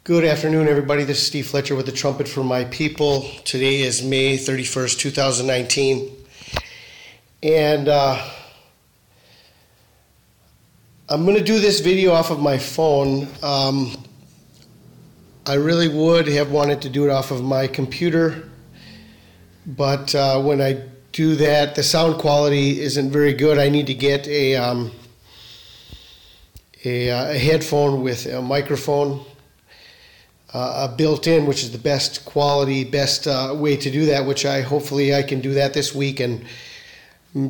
Good afternoon, everybody. This is Steve Fletcher with the Trumpet for My People. Today is May 31st, 2019. And I'm going to do this video off of my phone. I really would have wanted to do it off of my computer, but when I do that, the sound quality isn't very good. I need to get a headphone with a microphone built in, which is the best quality, best way to do that, which hopefully I can do that this week and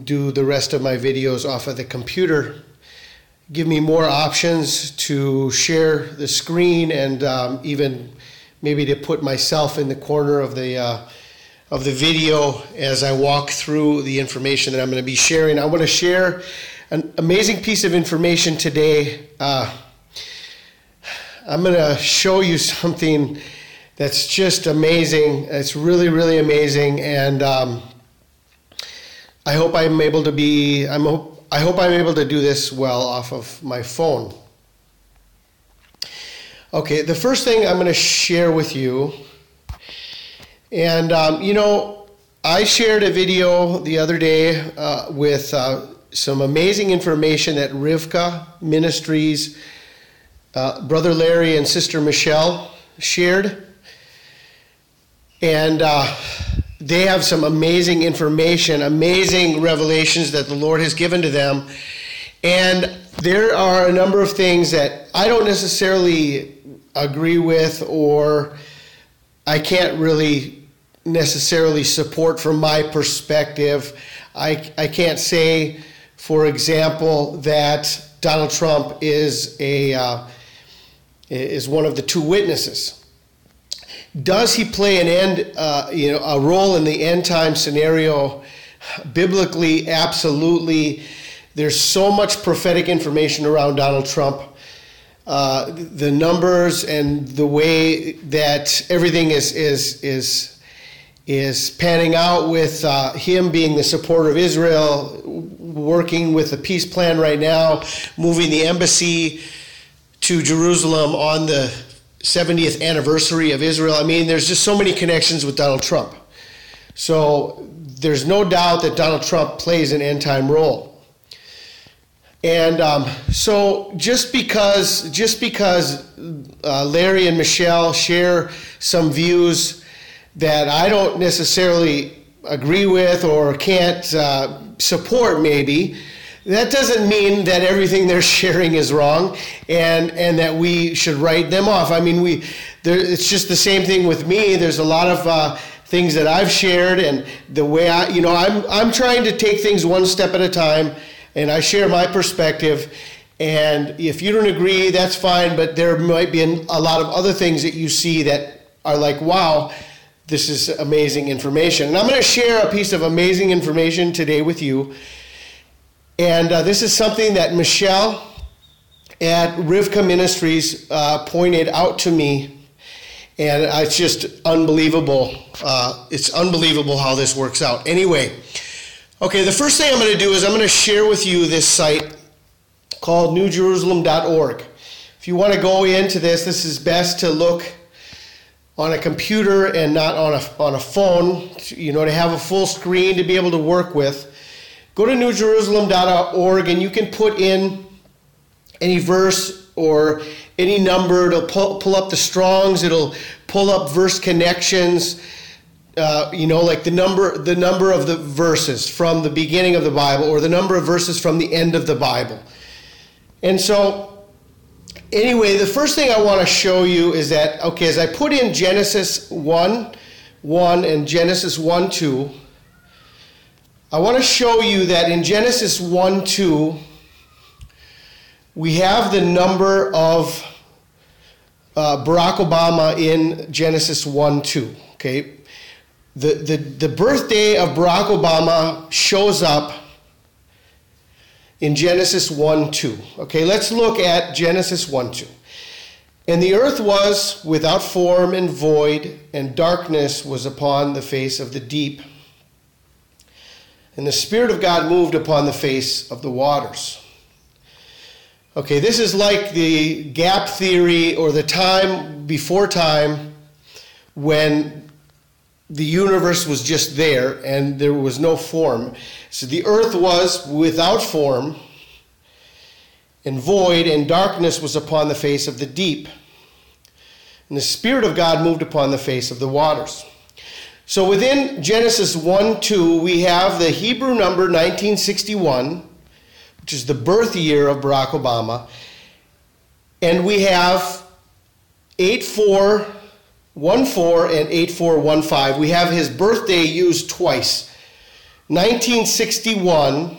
do the rest of my videos off of the computer. Give me more options to share the screen and even maybe to put myself in the corner of the video as I walk through the information that I'm going to be sharing. I want to share an amazing piece of information today. I'm going to show you something that's just amazing. It's really, really amazing, and I hope I'm able to do this well off of my phone. Okay, the first thing I'm going to share with you, and I shared a video the other day with some amazing information that Rivkah Ministries, Brother Larry and Sister Michelle shared. And they have some amazing information, amazing revelations that the Lord has given to them. And there are a number of things that I don't necessarily agree with, or I can't really necessarily support from my perspective. I can't say, for example, that Donald Trump is one of the two witnesses. Does he play a role in the end time scenario? Biblically, absolutely. There's so much prophetic information around Donald Trump. The numbers and the way that everything is panning out with him being the supporter of Israel, working with the peace plan right now, moving the embassy to Jerusalem on the 70th anniversary of Israel. I mean, there's just so many connections with Donald Trump. So there's no doubt that Donald Trump plays an end-time role. And so just because Larry and Michelle share some views that I don't necessarily agree with or can't support maybe, that doesn't mean that everything they're sharing is wrong and that we should write them off. I mean, it's just the same thing with me. There's a lot of things that I've shared, and the way I'm trying to take things one step at a time, and I share my perspective. And if you don't agree, that's fine, but there might be a lot of other things that you see that are like, wow, this is amazing information. And I'm going to share a piece of amazing information today with you. And this is something that Michelle at Rivkah Ministries pointed out to me, and it's just unbelievable. It's unbelievable how this works out. Anyway, okay, the first thing I'm going to do is I'm going to share with you this site called newjerusalem.org. If you want to go into this is best to look on a computer and not on a phone, to have a full screen to be able to work with. Go to newjerusalem.org and you can put in any verse or any number. It'll pull up the Strongs. It'll pull up verse connections. Like the number of the verses from the beginning of the Bible, or the number of verses from the end of the Bible. And so, anyway, the first thing I want to show you is that, okay, as I put in Genesis 1:1 and Genesis 1:2, I want to show you that in Genesis 1:2, we have the number of Barack Obama in Genesis 1:2. Okay, the birthday of Barack Obama shows up in Genesis 1:2. Okay, let's look at Genesis 1:2. And the earth was without form and void, and darkness was upon the face of the deep. And the Spirit of God moved upon the face of the waters. Okay, this is like the gap theory or the time before time when the universe was just there and there was no form. So the earth was without form and void, and darkness was upon the face of the deep. And the Spirit of God moved upon the face of the waters. So within Genesis 1:2, we have the Hebrew number 1961, which is the birth year of Barack Obama. And we have 8414 and 8415. We have his birthday used twice. 1961.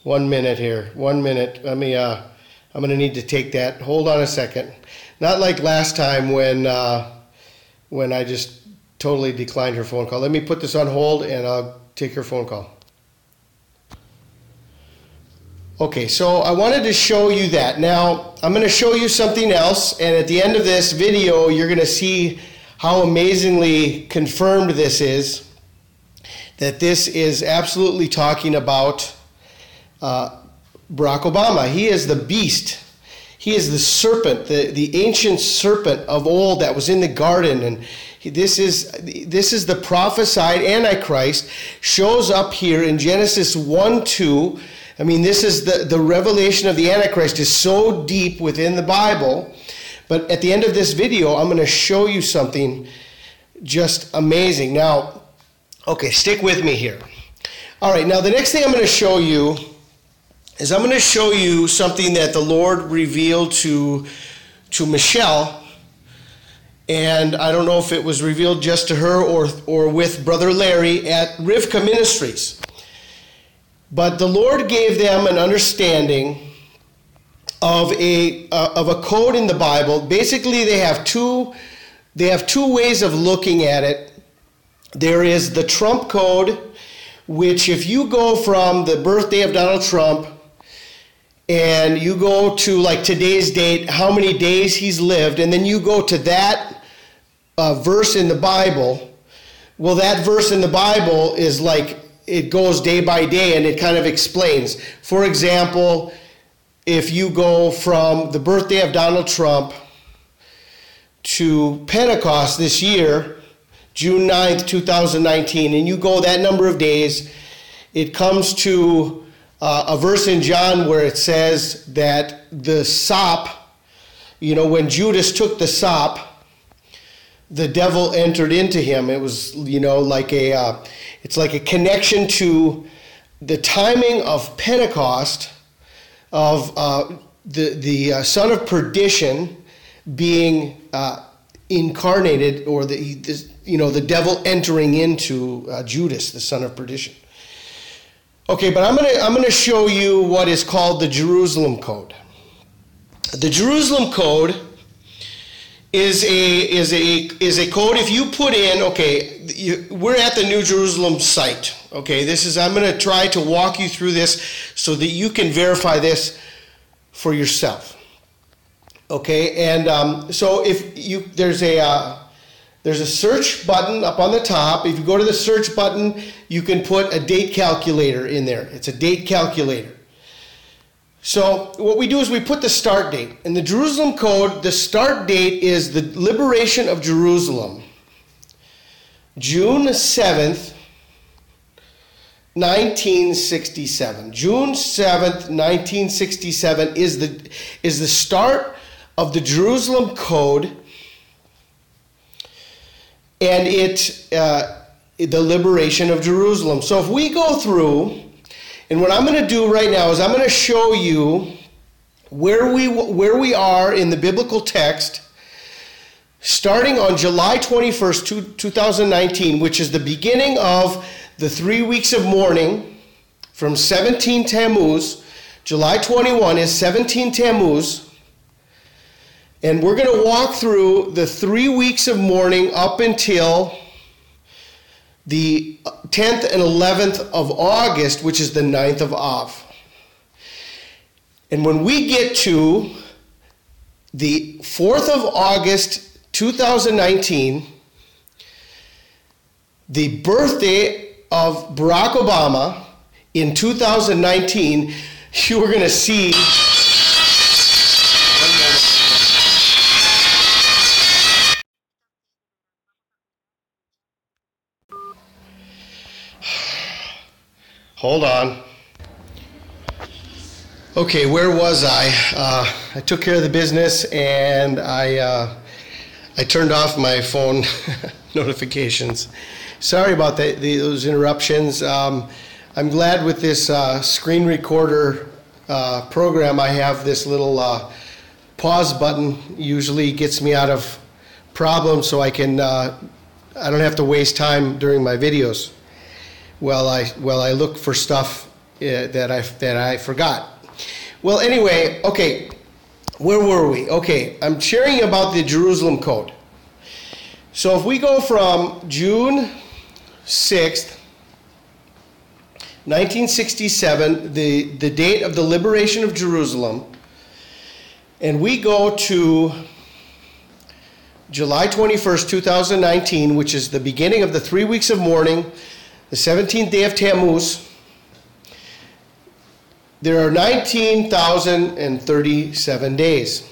One minute here. 1 minute. I'm going to need to take that. Hold on a second. Not like last time when I just totally declined her phone call. Let me put this on hold and I'll take her phone call. Okay, so I wanted to show you that. Now, I'm going to show you something else, and at the end of this video, you're going to see how amazingly confirmed this is, that this is absolutely talking about Barack Obama. He is the beast. He is the serpent, the ancient serpent of old that was in the garden, and this is the prophesied Antichrist, shows up here in Genesis 1:2. I mean, this is the revelation of the Antichrist is so deep within the Bible. But at the end of this video, I'm going to show you something just amazing. Now, okay, stick with me here. All right, now the next thing I'm going to show you is I'm going to show you something that the Lord revealed to Michelle. And I don't know if it was revealed just to her or with Brother Larry at Rivkah Ministries. But the Lord gave them an understanding of a code in the Bible. Basically, they have two ways of looking at it. There is the Trump code, which if you go from the birthday of Donald Trump and you go to like today's date, how many days he's lived, and then you go to that verse in the Bible, well, that verse in the Bible is like, it goes day by day and it kind of explains. For example, if you go from the birthday of Donald Trump to Pentecost this year, June 9th, 2019, and you go that number of days, it comes to a verse in John where it says that the sop, when Judas took the sop, the devil entered into him. It was, it's like a connection to the timing of Pentecost, of the son of perdition being incarnated, or the devil entering into Judas, the son of perdition. Okay, but I'm gonna show you what is called the Jerusalem Code. The Jerusalem Code is a code. If you put in, we're at the New Jerusalem site. Okay, I'm going to try to walk you through this so that you can verify this for yourself. Okay, and so there's a search button up on the top. If you go to the search button, you can put a date calculator in there. It's a date calculator. So what we do is we put the start date. In the Jerusalem Code, the start date is the liberation of Jerusalem. June 7th, 1967. June 7th, 1967 is the start of the Jerusalem Code, and the liberation of Jerusalem. So if we go through, and what I'm going to do right now is I'm going to show you where we are in the biblical text, starting on July 21st, 2019, which is the beginning of the 3 weeks of mourning from 17 Tammuz. July 21 is 17 Tammuz. And we're going to walk through the 3 weeks of mourning up until the 10th and 11th of August, which is the 9th of Av. And when we get to the 4th of August, 2019, the birthday of Barack Obama in 2019, you are going to see. Hold on. Okay, where was I? I took care of the business, and I turned off my phone notifications. Sorry about those interruptions. I'm glad with this screen recorder program, I have this little pause button. Usually gets me out of problems, so I don't have to waste time during my videos while I look for stuff that I forgot. Well, anyway, okay, where were we? Okay, I'm sharing about the Jerusalem Code. So if we go from June 6th, 1967, the date of the liberation of Jerusalem, and we go to July 21st, 2019, which is the beginning of the 3 weeks of mourning, the 17th day of Tammuz, there are 19,037 days.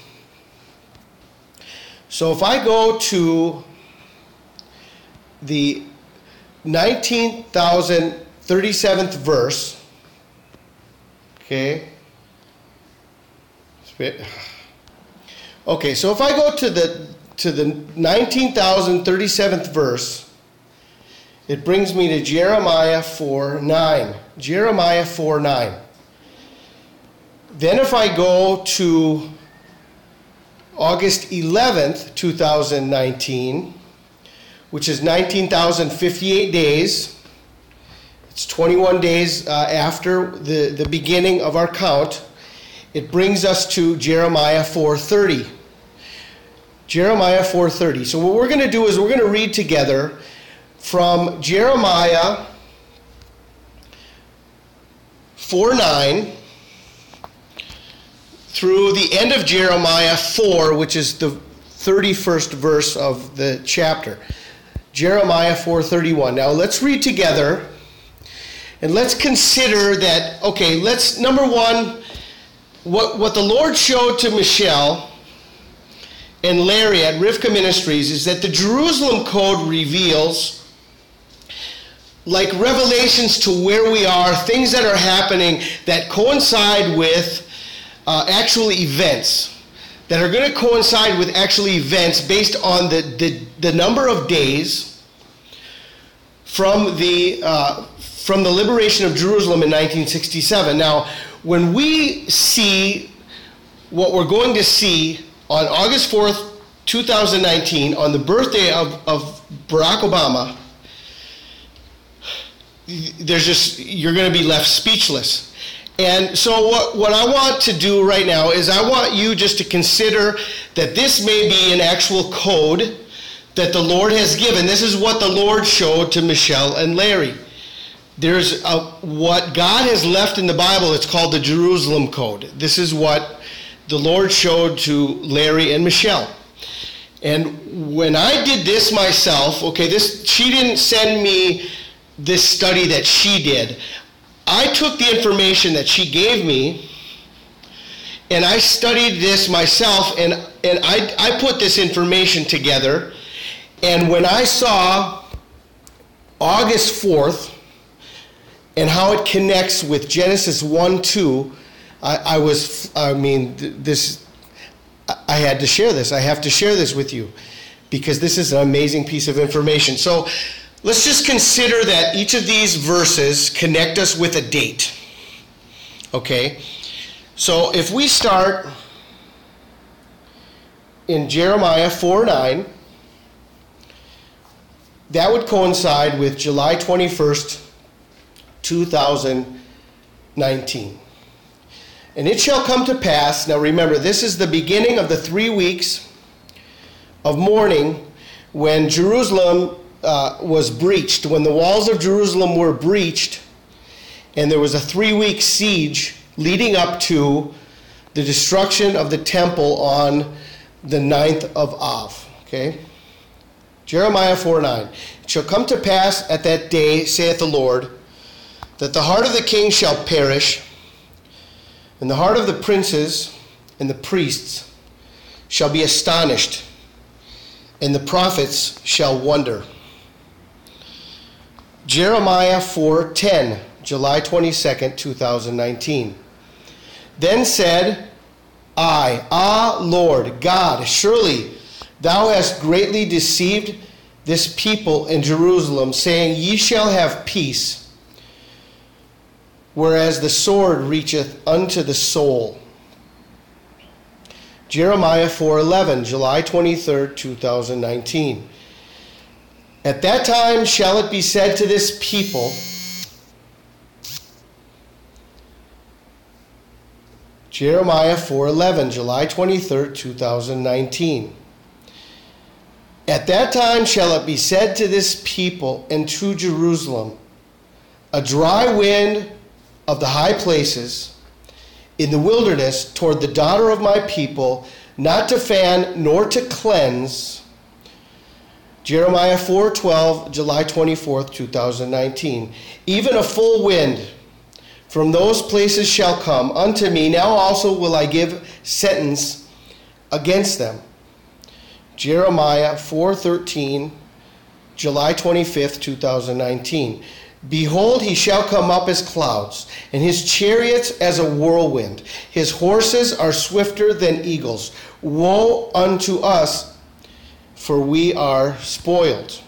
So if I go to the 19,037th verse, okay, so if I go to the 19,037th verse, it brings me to Jeremiah 4:9. Jeremiah 4:9. Then if I go to August 11th, 2019, which is 19,058 days, it's 21 days after the beginning of our count, it brings us to Jeremiah 4:30. Jeremiah 4:30. So what we're going to do is we're going to read together from Jeremiah 4:9 through the end of Jeremiah 4, which is the 31st verse of the chapter. Jeremiah 4:31. Now let's read together and let's consider that, okay, let's, number one, what the Lord showed to Michelle and Larry at Rivkah Ministries is that the Jerusalem Code reveals like revelations to where we are, things that are happening that coincide with actual events, that are going to coincide with actual events based on the number of days from the liberation of Jerusalem in 1967. Now, when we see what we're going to see on August 4th, 2019, on the birthday of Barack Obama, you're going to be left speechless. And so what I want to do right now is I want you just to consider that this may be an actual code that the Lord has given. This is what the Lord showed to Michelle and Larry. There's what God has left in the Bible. It's called the Jerusalem Code. This is what the Lord showed to Larry and Michelle. And when I did this myself, okay, she didn't send me this study that she did. I took the information that she gave me and I studied this myself, and I put this information together. And when I saw August 4th and how it connects with Genesis 1:2, I had to share this. I have to share this with you because this is an amazing piece of information. So let's just consider that each of these verses connect us with a date. Okay? So if we start in Jeremiah 4:9, that would coincide with July 21st, 2019. And it shall come to pass, now remember, this is the beginning of the 3 weeks of mourning when Jerusalem was breached, when the walls of Jerusalem were breached, and there was a 3-week siege leading up to the destruction of the temple on the 9th of Av. Okay? Jeremiah 4:9. It shall come to pass at that day, saith the Lord, that the heart of the king shall perish, and the heart of the princes and the priests shall be astonished, and the prophets shall wonder. Jeremiah 4:10, July 22nd, 2019. Then said I, Lord God, surely thou hast greatly deceived this people in Jerusalem, saying, Ye shall have peace, whereas the sword reacheth unto the soul. Jeremiah 4:11, July 23rd, 2019. At that time shall it be said to this people, Jeremiah 4:11, July 23rd, 2019. At that time shall it be said to this people and to Jerusalem, a dry wind of the high places in the wilderness toward the daughter of my people, not to fan nor to cleanse. Jeremiah 4:12, July 24th, 2019. Even a full wind from those places shall come unto me. Now also will I give sentence against them. Jeremiah 4:13, July 25th, 2019. Behold, he shall come up as clouds, and his chariots as a whirlwind. His horses are swifter than eagles. Woe unto us, for we are spoiled.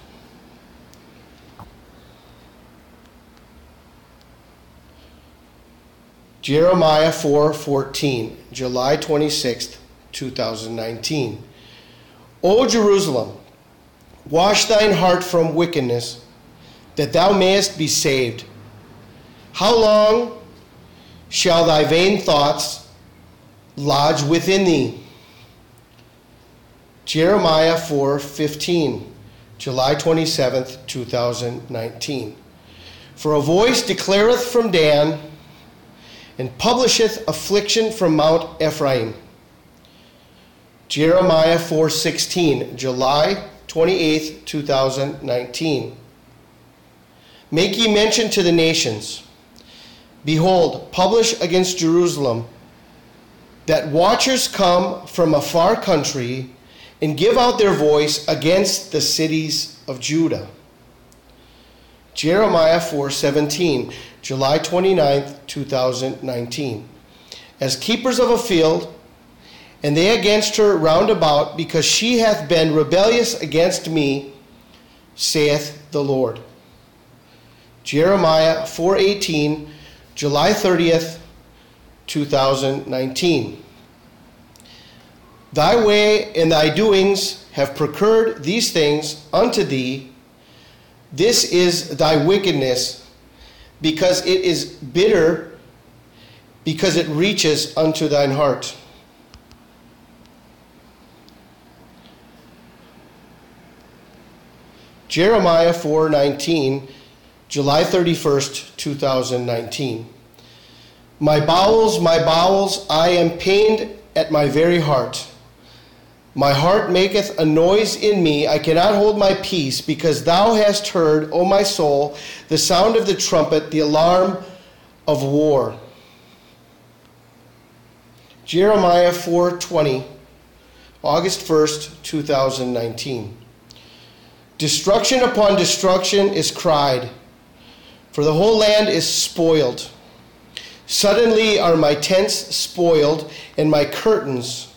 Jeremiah 4:14, July 26th, 2019. O Jerusalem, wash thine heart from wickedness, that thou mayest be saved. How long shall thy vain thoughts lodge within thee? Jeremiah 4:15, July 27th, 2019. For a voice declareth from Dan, and publisheth affliction from Mount Ephraim. Jeremiah 4:16, July 28th, 2019. Make ye mention to the nations, behold, publish against Jerusalem, that watchers come from a far country, and give out their voice against the cities of Judah. Jeremiah 4:17, July 29th, 2019. As keepers of a field, and they against her round about, because she hath been rebellious against me, saith the Lord. Jeremiah 4:18, July 30th, 2019. Thy way and thy doings have procured these things unto thee. This is thy wickedness, because it is bitter, because it reaches unto thine heart. Jeremiah 4:19, July 31st, 2019. My bowels, I am pained at my very heart. My heart maketh a noise in me. I cannot hold my peace, because thou hast heard, O my soul, the sound of the trumpet, the alarm of war. Jeremiah 4:20, August 1st, 2019. Destruction upon destruction is cried, for the whole land is spoiled. Suddenly are my tents spoiled, and my curtains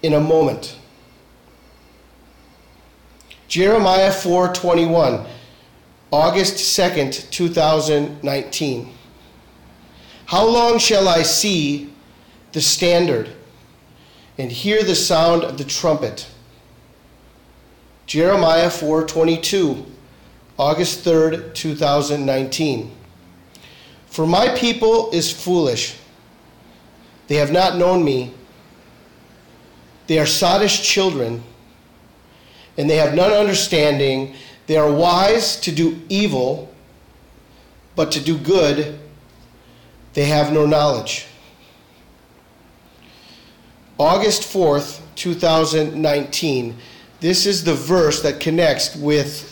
in a moment. Jeremiah 4:21, August 2nd, 2019. How long shall I see the standard and hear the sound of the trumpet? Jeremiah 4:22, August 3rd, 2019. For my people is foolish. They have not known me. They are sottish children, and they have none understanding. They are wise to do evil, but to do good they have no knowledge. August 4th, 2019. This is the verse that connects with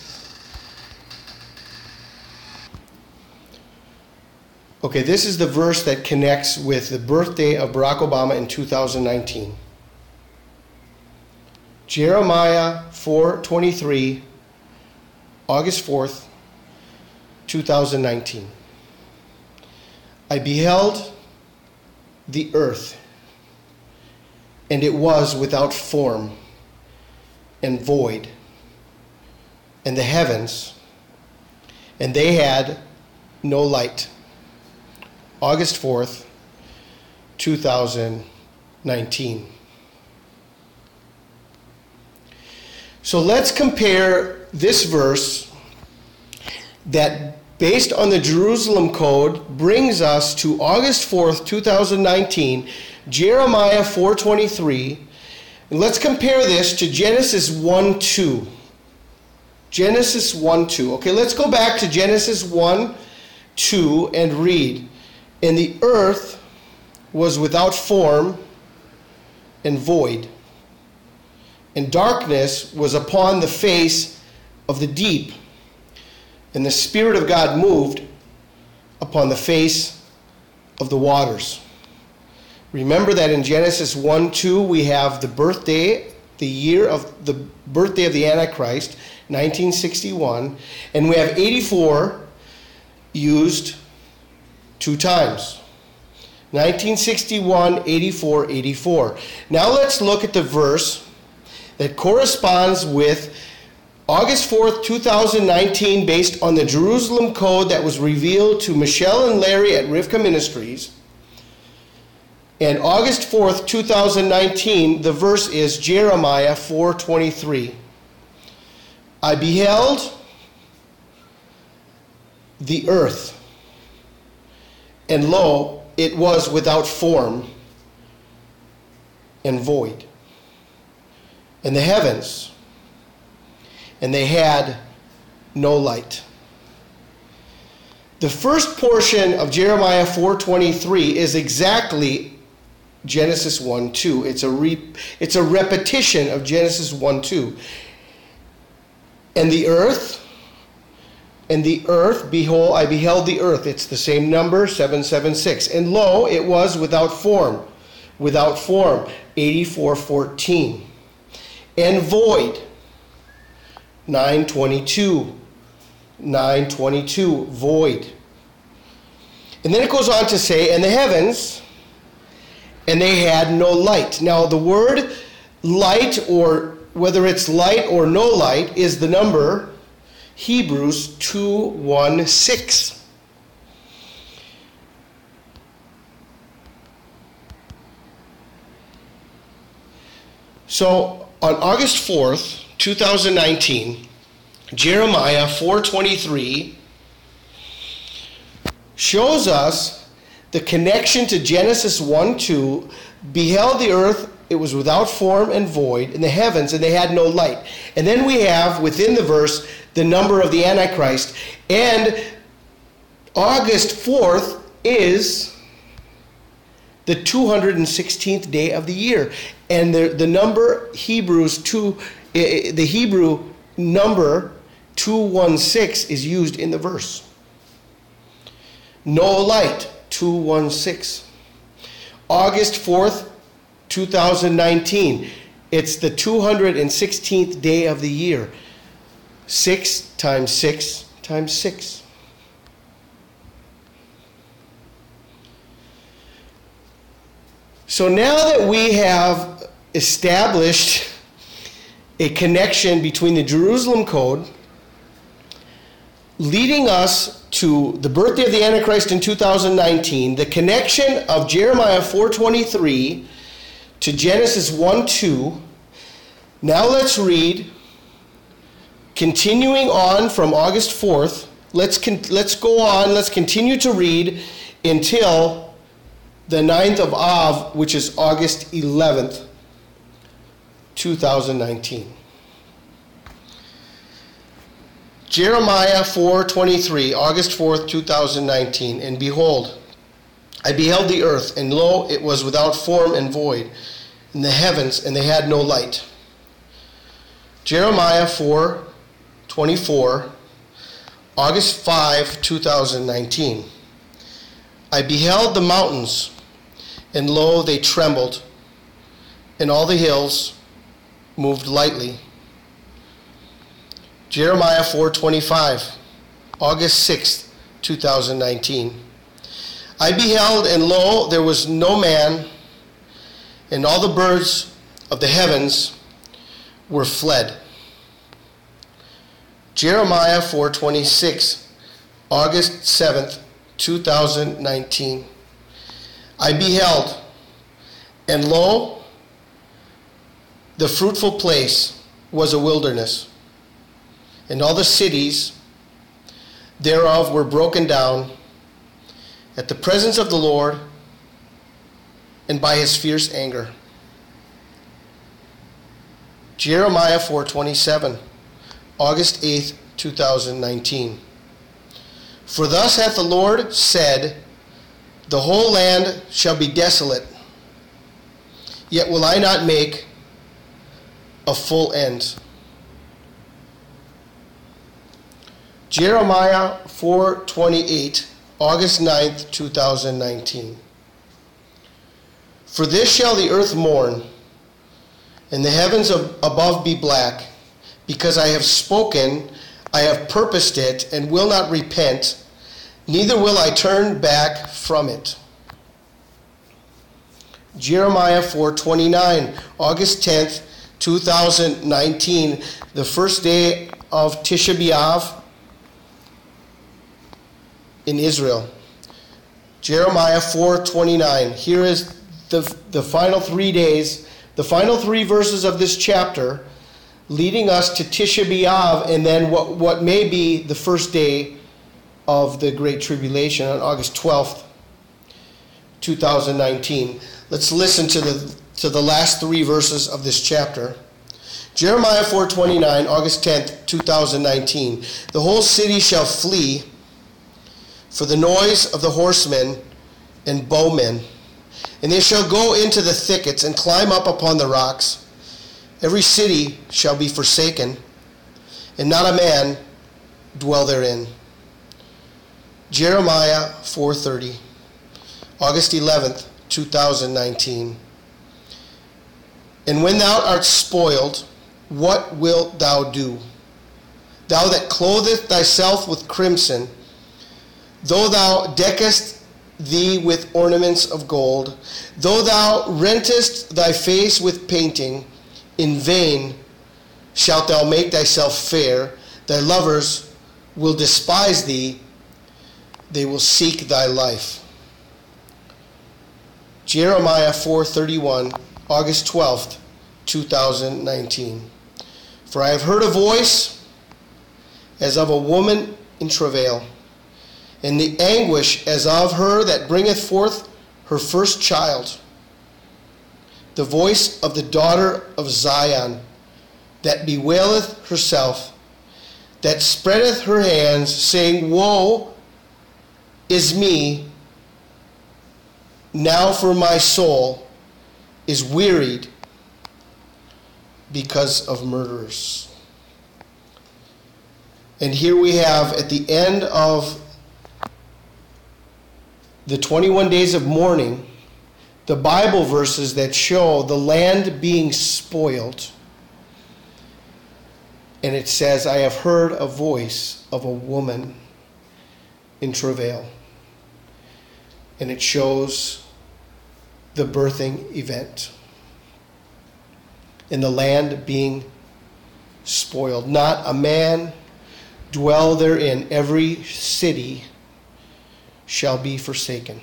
this is the verse that connects with the birthday of Barack Obama in 2019. Jeremiah 4:23, August 4th, 2019. I beheld the earth, and it was without form and void, and the heavens, and they had no light. August 4th, 2019. So let's compare this verse that, based on the Jerusalem Code, brings us to August 4th, 2019, Jeremiah 4:23. And let's compare this to Genesis 1:2. Genesis 1:2. Okay, let's go back to Genesis 1:2 and read. And the earth was without form and void, and darkness was upon the face of the deep, and the Spirit of God moved upon the face of the waters. Remember that in Genesis 1:2 we have the birthday, the year of the birthday of the Antichrist, 1961, and we have 84 used 2 times. 1961, 84, 84. Now let's look at the verse that corresponds with August 4th, 2019, based on the Jerusalem Code that was revealed to Michelle and Larry at Rivkah Ministries. And August 4th, 2019, the verse is Jeremiah 4:23. I beheld the earth, and lo, it was without form and void, and the heavens, and they had no light. The first portion of Jeremiah 4:23 is exactly Genesis 1:2. It's a repetition of Genesis 1:2. And the earth, behold, I beheld the earth. It's the same number, 776. And lo, it was without form, 84:14. And void, 9:22, void. And then it goes on to say, and the heavens, and they had no light. Now the word light, or whether it's light or no light, is the number Hebrews 2:16. So on August 4th, 2019, Jeremiah 4:23 shows us the connection to Genesis 1:2, beheld the earth, it was without form and void, and the heavens, and they had no light. And then we have within the verse the number of the Antichrist. And August 4th is the 216th day of the year. And the number Hebrews 2, the Hebrew number 216 is used in the verse. No light, 216. August 4th, 2019. It's the 216th day of the year. 6 times 6 times 6. So now that we have established a connection between the Jerusalem Code leading us to the birthday of the Antichrist in 2019, the connection of Jeremiah 4:23 to Genesis 1:2, now let's read, continuing on from August 4th, let's go on, let's continue to read until the 9th of Av, which is August 11th, 2019. Jeremiah 4:23, August 4th, 2019. And behold, I beheld the earth, and lo, it was without form and void, and the heavens, and they had no light. Jeremiah 4:24, August 5, 2019. I beheld the mountains, and lo, they trembled, and all the hills moved lightly. Jeremiah 4:25, August 6, 2019. I beheld, and lo, there was no man, and all the birds of the heavens were fled. Jeremiah 4:26, August 7th, 2019. I beheld, and lo, the fruitful place was a wilderness, and all the cities thereof were broken down at the presence of the Lord and by his fierce anger. Jeremiah 4:27, August 8th, 2019. For thus hath the Lord said, the whole land shall be desolate, yet will I not make a full end. Jeremiah 4:28, August 9th, 2019. For this shall the earth mourn, and the heavens above be black, because I have spoken, I have purposed it, and will not repent, neither will I turn back from it. Jeremiah 4:29, August 10th, 2019, the first day of Tisha B'Av in Israel. Jeremiah 4:29. Here is the final 3 days, the final 3 verses of this chapter, leading us to Tisha B'Av, and then what may be the first day of the Great Tribulation on August 12th, 2019. Let's listen to the last 3 verses of this chapter. Jeremiah 4:29, August 10th, 2019. The whole city shall flee for the noise of the horsemen and bowmen, and they shall go into the thickets and climb up upon the rocks. Every city shall be forsaken, and not a man dwell therein. Jeremiah 4:30, August 11th, 2019. And when thou art spoiled, what wilt thou do? Thou that clothest thyself with crimson, though thou deckest thee with ornaments of gold, though thou rentest thy face with painting, in vain shalt thou make thyself fair. Thy lovers will despise thee, they will seek thy life. Jeremiah 4:31, August 12th, 2019. For I have heard a voice as of a woman in travail, and the anguish as of her that bringeth forth her first child. The voice of the daughter of Zion, that bewaileth herself, that spreadeth her hands, saying, Woe is me, now for my soul is wearied because of murderers. And here we have, at the end of the 21 days of mourning, the Bible verses that show the land being spoiled. And it says, I have heard a voice of a woman in travail. And it shows the birthing event. And the land being spoiled. Not a man dwell therein. Every city shall be forsaken.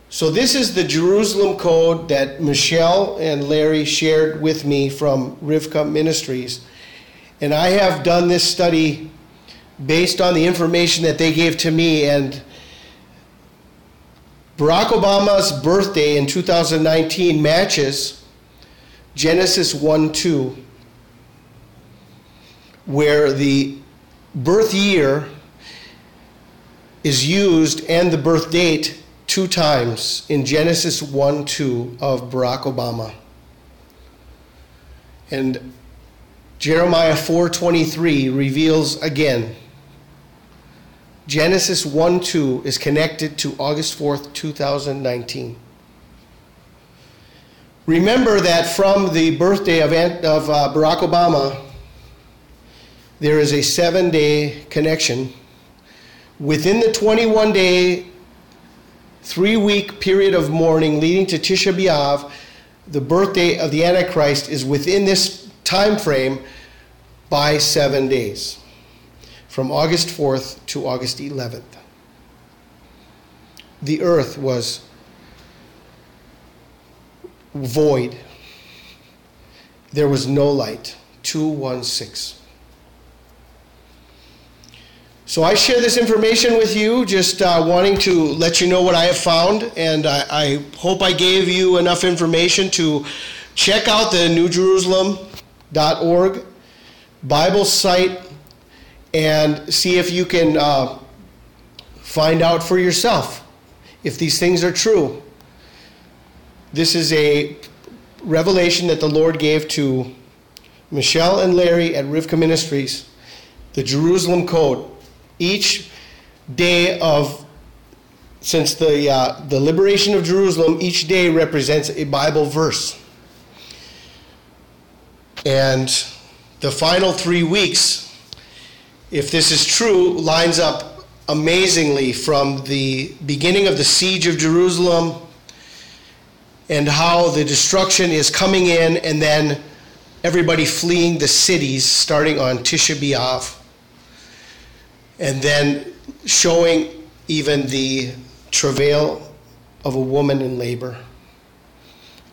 So this is the Jerusalem code that Michelle and Larry shared with me from Rivkah Ministries. And I have done this study based on the information that they gave to me. And Barack Obama's birthday in 2019 matches Genesis 1:2, where the birth year is used and the birth date 2 times in Genesis 1:2 of Barack Obama. And Jeremiah 4:23 reveals again. Genesis 1:2 is connected to August 4th, 2019. Remember that from the birthday of Barack Obama, there is a 7-day connection. Within the 21-day, 3-week period of mourning leading to Tisha B'Av, the birthday of the Antichrist is within this time frame by 7 days, from August 4th to August 11th. The earth was void. There was no light. 2:16. So I share this information with you, just wanting to let you know what I have found, and I hope I gave you enough information to check out the newjerusalem.org Bible site and see if you can find out for yourself if these things are true. This is a revelation that the Lord gave to Michelle and Larry at Rivkah Ministries, the Jerusalem Code. Each day since the liberation of Jerusalem, each day represents a Bible verse. And the final 3 weeks, if this is true, lines up amazingly from the beginning of the siege of Jerusalem and how the destruction is coming in, and then everybody fleeing the cities starting on Tisha B'Av, and then showing even the travail of a woman in labor,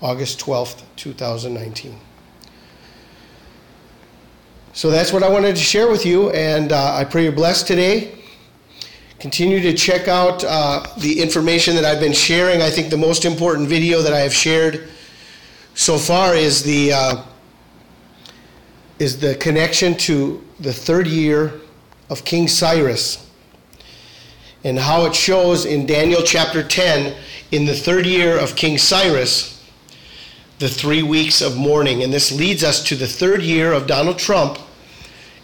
August 12th, 2019. So that's what I wanted to share with you, and I pray you're blessed today. Continue to check out the information that I've been sharing. I think the most important video that I have shared so far is the connection to the 3rd year of King Cyrus, and how it shows in Daniel chapter 10, in the 3rd year of King Cyrus, the 3 weeks of mourning. And this leads us to the 3rd year of Donald Trump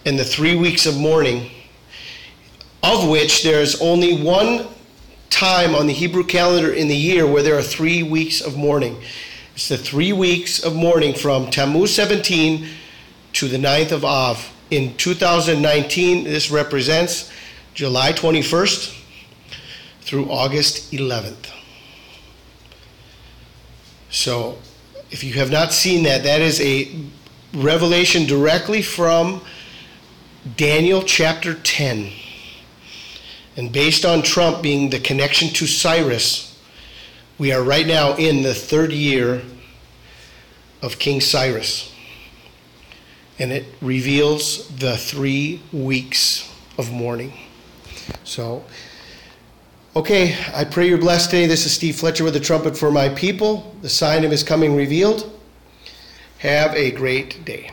and the 3 weeks of mourning, of which there's only one time on the Hebrew calendar in the year where there are 3 weeks of mourning. It's the 3 weeks of mourning from Tammuz 17 to the 9th of Av. In 2019, this represents July 21st through August 11th. So if you have not seen that, that is a revelation directly from Daniel chapter 10. And based on Trump being the connection to Cyrus, we are right now in the 3rd year of King Cyrus. And it reveals the 3 weeks of mourning. So, okay, I pray you're blessed today. This is Steve Fletcher with the trumpet for my people. The sign of his coming revealed. Have a great day.